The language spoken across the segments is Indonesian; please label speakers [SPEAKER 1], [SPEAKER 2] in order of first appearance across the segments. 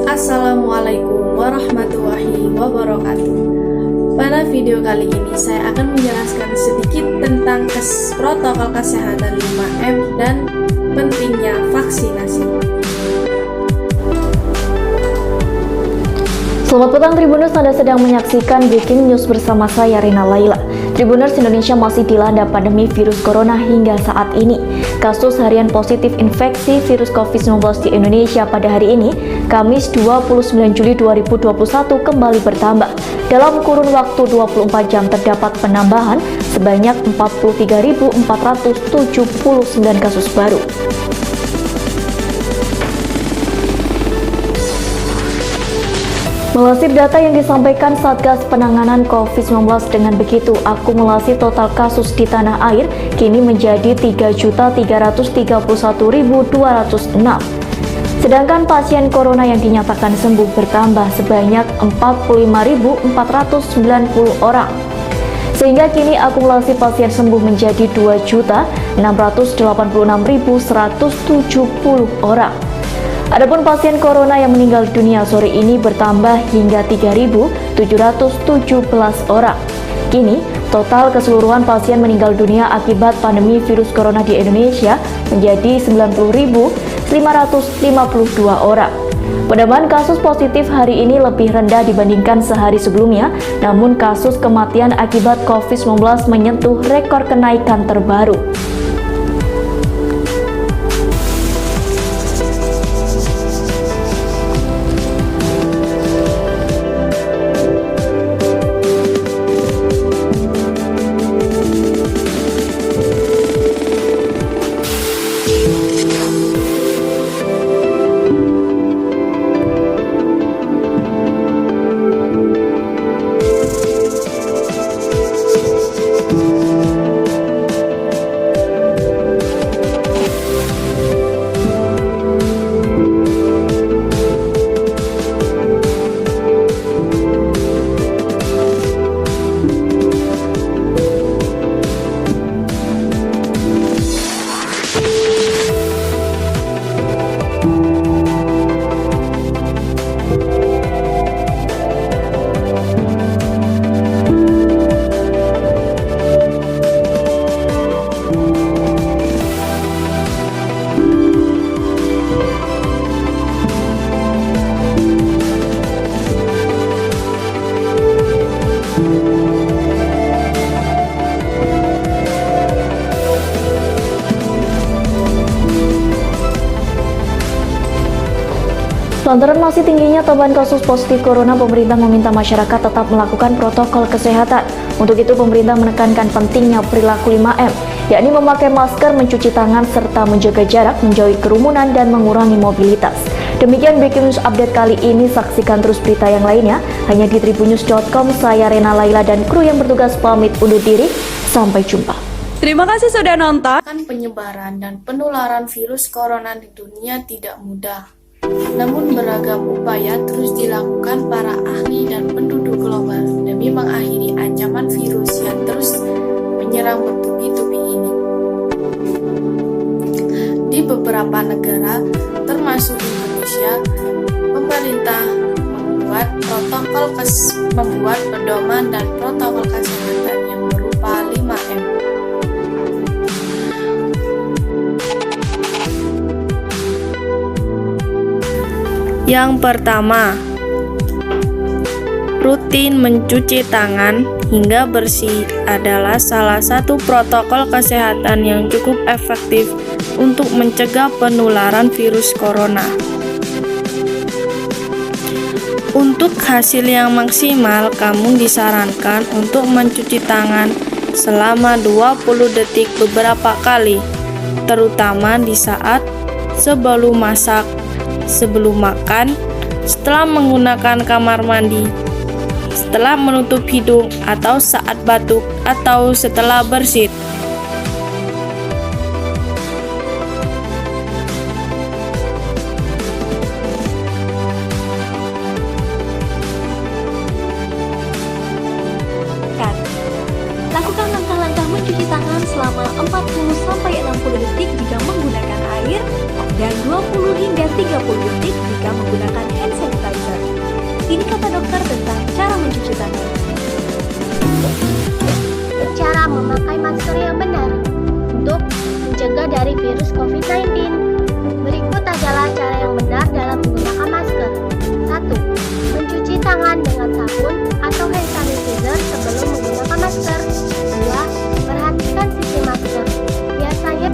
[SPEAKER 1] Assalamualaikum warahmatullahi wabarakatuh. Pada video kali ini saya akan menjelaskan sedikit tentang protokol kesehatan 5M dan pentingnya vaksinasi.
[SPEAKER 2] Selamat petang Tribuners, Anda sedang menyaksikan Breaking News bersama saya Rina Laila. Tribuners, Indonesia masih dilanda pandemi virus corona hingga saat ini. Kasus harian positif infeksi virus COVID-19 di Indonesia pada hari ini, Kamis 29 Juli 2021 kembali bertambah. Dalam kurun waktu 24 jam terdapat penambahan sebanyak 43.479 kasus baru. Melansir data yang disampaikan Satgas Penanganan COVID-19, dengan begitu akumulasi total kasus di tanah air kini menjadi 3.331.206. Sedangkan pasien corona yang dinyatakan sembuh bertambah sebanyak 45.490 orang. Sehingga kini akumulasi pasien sembuh menjadi 2.686.170 orang. Adapun pasien corona yang meninggal dunia sore ini bertambah hingga 3.717 orang. Kini, total keseluruhan pasien meninggal dunia akibat pandemi virus corona di Indonesia menjadi 90.552 orang. Penambahan kasus positif hari ini lebih rendah dibandingkan sehari sebelumnya, namun kasus kematian akibat COVID-19 menyentuh rekor kenaikan terbaru. Lantaran masih tingginya tambahan kasus positif corona, pemerintah meminta masyarakat tetap melakukan protokol kesehatan. Untuk itu, pemerintah menekankan pentingnya perilaku 5M, yakni memakai masker, mencuci tangan, serta menjaga jarak, menjauhi kerumunan, dan mengurangi mobilitas. Demikian Breaking News update kali ini. Saksikan terus berita yang lainnya hanya di tribunnews.com. Saya Rina Laila dan kru yang bertugas pamit undur diri. Sampai jumpa.
[SPEAKER 3] Terima kasih sudah nonton.
[SPEAKER 1] Penyebaran dan penularan virus corona di dunia tidak mudah. Namun beragam upaya terus dilakukan para ahli dan penduduk global demi mengakhiri ancaman virus yang terus menyerang bertubi-tubi ini. Di beberapa negara, termasuk Indonesia, pemerintah membuat pedoman dan protokol kesehatan yang berupa 5M. Yang pertama, rutin mencuci tangan hingga bersih adalah salah satu protokol kesehatan yang cukup efektif untuk mencegah penularan virus corona. Untuk hasil yang maksimal, kamu disarankan untuk mencuci tangan selama 20 detik beberapa kali, terutama di saat sebelum masak, sebelum makan, setelah menggunakan kamar mandi, setelah menutup hidung atau saat batuk atau setelah bersin.
[SPEAKER 2] Lakukan langkah
[SPEAKER 4] detik jika menggunakan air dan 20 hingga 30 detik jika menggunakan hand sanitizer. Ini kata dokter tentang cara mencuci tangan.
[SPEAKER 5] Cara memakai masker yang benar untuk mencegah dari virus COVID-19. Berikut adalah cara yang benar dalam menggunakan masker. 1. Mencuci tangan dengan sabun atau hand sanitizer sebelum menggunakan masker. 2. Perhatikan sisi masker. Biasanya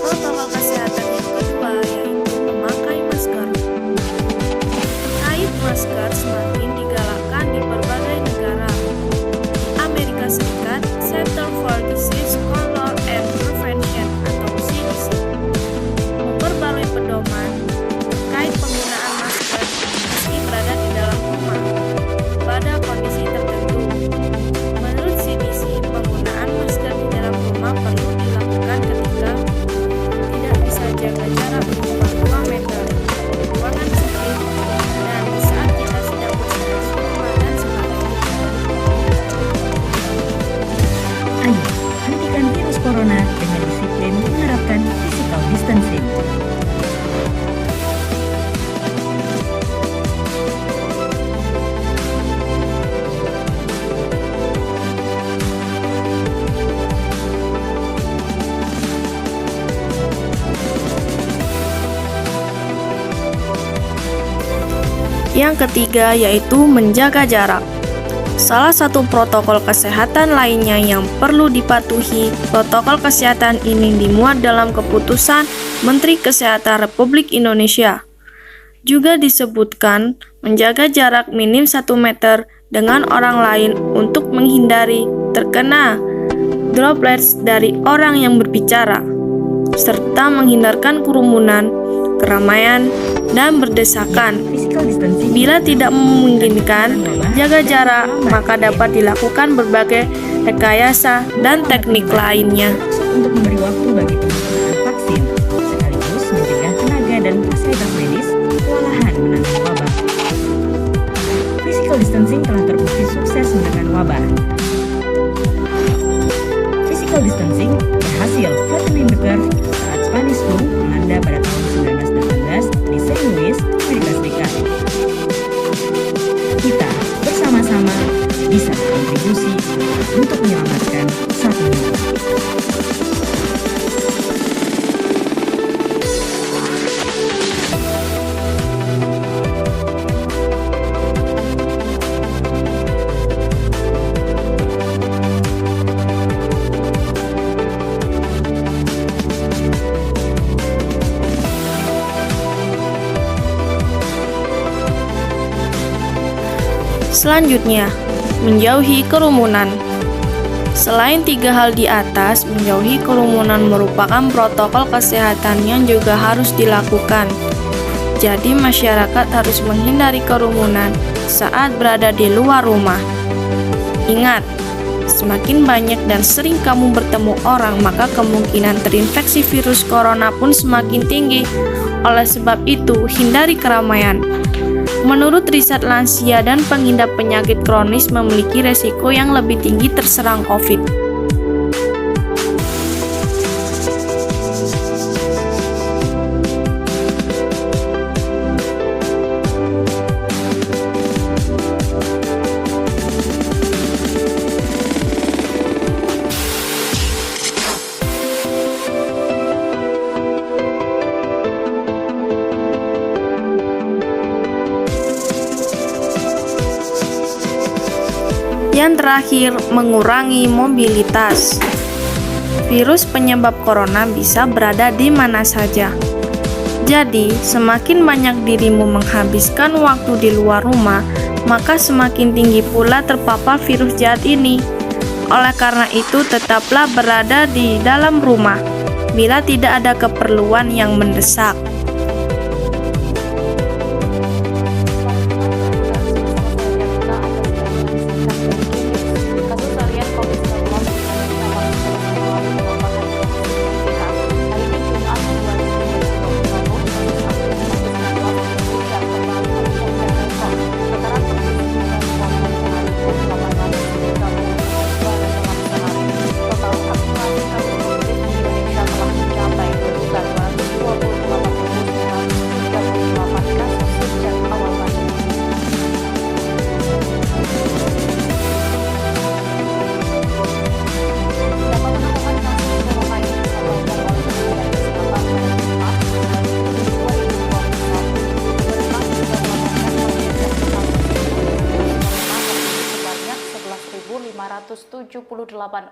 [SPEAKER 1] Protokol kesehatan yang kedua yaitu memakai masker. Kait masker semakin digalakkan di berbagai negara. Amerika Serikat, Center for Disease Control and Prevention atau CDC memperbarui pedoman terkait penggunaan masker meski berada di dalam rumah pada kondisi tertentu. Menurut CDC, penggunaan masker di dalam rumah perlu dilakukan ketika tidak bisa jaga jarak minimal 2 meter, ruangan sempit, dan saat kita sedang bersentuhan rumah dan sebagainya.
[SPEAKER 6] Ayo, hentikan virus corona dengan disiplin menerapkan physical distancing.
[SPEAKER 1] Yang ketiga yaitu menjaga jarak. Salah satu protokol kesehatan lainnya yang perlu dipatuhi, protokol kesehatan ini dimuat dalam keputusan Menteri Kesehatan Republik Indonesia. Juga disebutkan menjaga jarak minim 1 meter dengan orang lain untuk menghindari terkena droplets dari orang yang berbicara, serta menghindarkan kerumunan, keramaian, dan berdesakan.
[SPEAKER 6] Physical distancing.
[SPEAKER 1] Bila tidak memungkinkan jaga jarak, maka dapat dilakukan berbagai rekayasa dan teknik lainnya.
[SPEAKER 6] Untuk memberi waktu bagi penggunaan vaksin, sekaligus mencegah tenaga dan fasilitas medis kewalahan menangani wabah. Physical distancing telah terbukti sukses menekan wabah. Physical distancing berhasil flattening the curve saat Spanish flu melanda pada tahun 1918 di St. Louis, Amerika Serikat. Kita bersama-sama bisa berkontribusi untuk menyelamatkan satu nyawa.
[SPEAKER 1] Selanjutnya, menjauhi kerumunan. Selain 3 hal di atas, menjauhi kerumunan merupakan protokol kesehatan yang juga harus dilakukan. Jadi masyarakat harus menghindari kerumunan saat berada di luar rumah. Ingat, semakin banyak dan sering kamu bertemu orang, maka kemungkinan terinfeksi virus corona pun semakin tinggi. Oleh sebab itu, hindari keramaian. Menurut riset, lansia dan pengidap penyakit kronis memiliki resiko yang lebih tinggi terserang COVID. Yang terakhir, mengurangi mobilitas. Virus penyebab corona bisa berada di mana saja. Jadi, semakin banyak dirimu menghabiskan waktu di luar rumah, maka semakin tinggi pula terpapar virus jahat ini. Oleh karena itu, tetaplah berada di dalam rumah bila tidak ada keperluan yang mendesak.
[SPEAKER 2] Kasus harian COVID-19 di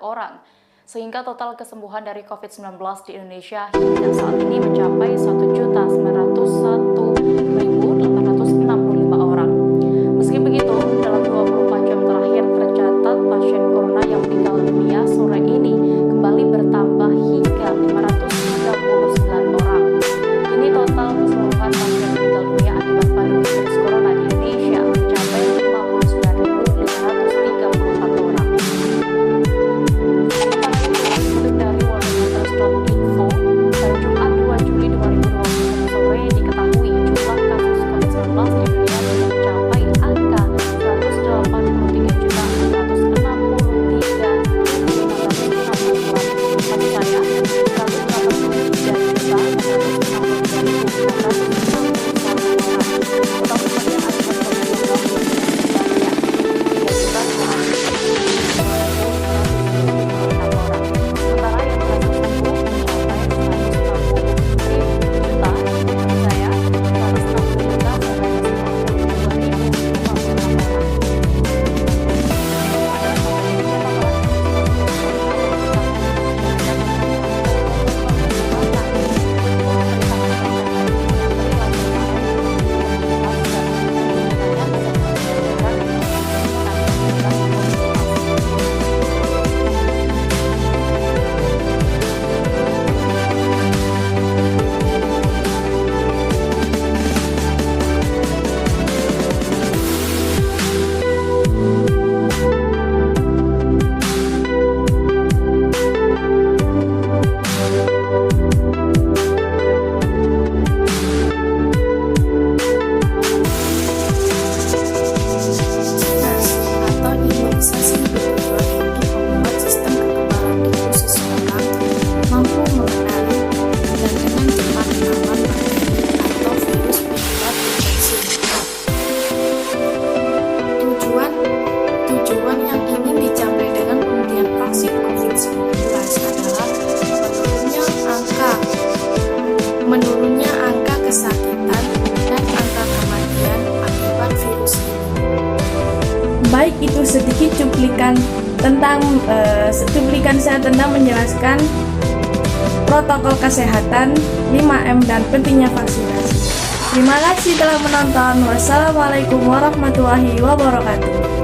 [SPEAKER 2] orang, sehingga total kesembuhan dari COVID-19 di Indonesia hingga saat ini mencapai 1.901.865 orang. Meski begitu, dalam 24 jam terakhir tercatat pasien corona yang meninggal dunia sore ini kembali bertambah hingga 539 orang. Ini total keseluruhan pasien meninggal dunia akibat pandemi virus corona di Indonesia mencapai 59.534 orang. Sementara itu, dikutip dari worldreporters.info, pada Jumat 2 Juli 2021 sore diketahui jumlah kasus COVID-19 di dunia mencapai angka
[SPEAKER 1] kesakitan, dan angka kematian akibat virus ini. Baik, itu sedikit cuplikan saya tentang menjelaskan protokol kesehatan 5M dan pentingnya vaksinasi. Terima kasih telah menonton. Wassalamualaikum warahmatullahi wabarakatuh.